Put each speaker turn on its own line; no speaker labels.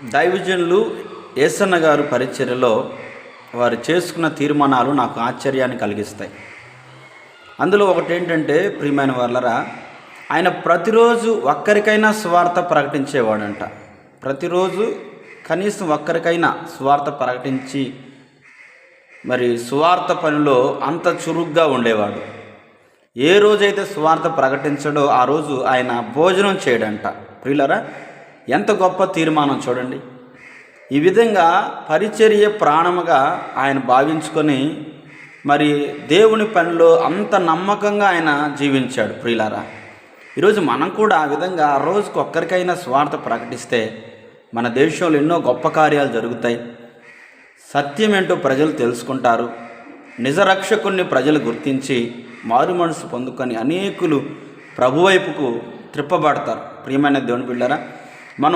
దైవజనులు యేసన్న గారు పరిచర్యలో వారు చేసుకున్న తీర్మానాలు నాకు ఆశ్చర్యాన్ని కలిగిస్తాయి. అందులో ఒకటి ఏంటంటే, ప్రియమైన వాళ్ళరా, ఆయన ప్రతిరోజు ఒక్కరికైనా సువార్త ప్రకటించేవాడంట. ప్రతిరోజు కనీసం ఒక్కరికైనా సువార్త ప్రకటించి మరి సువార్త పనిలో అంత చురుగ్గా ఉండేవాడు. ఏ రోజైతే సువార్త ప్రకటించడో ఆ రోజు ఆయన భోజనం చేయడంట. ప్రియులరా, ఎంత గొప్ప తీర్మానం చూడండి. ఈ విధంగా పరిచర్య ప్రాణముగా ఆయన భావించుకొని మరి దేవుని పనిలో అంత నమ్మకంగా ఆయన జీవించాడు. ప్రియులారా, ఈరోజు మనం కూడా ఆ విధంగా ఆ రోజుకు ఒక్కరికైనా స్వార్థ ప్రకటిస్తే మన దేశంలో ఎన్నో గొప్ప కార్యాలు జరుగుతాయి. సత్యం ఏంటో ప్రజలు తెలుసుకుంటారు. నిజరక్షకుణ్ణి ప్రజలు గుర్తించి మారు మనసు పొందుకొని అనేకులు ప్రభువైపుకు త్రిప్పబడతారు. ప్రియమైన దేవుని బిడ్డలారా,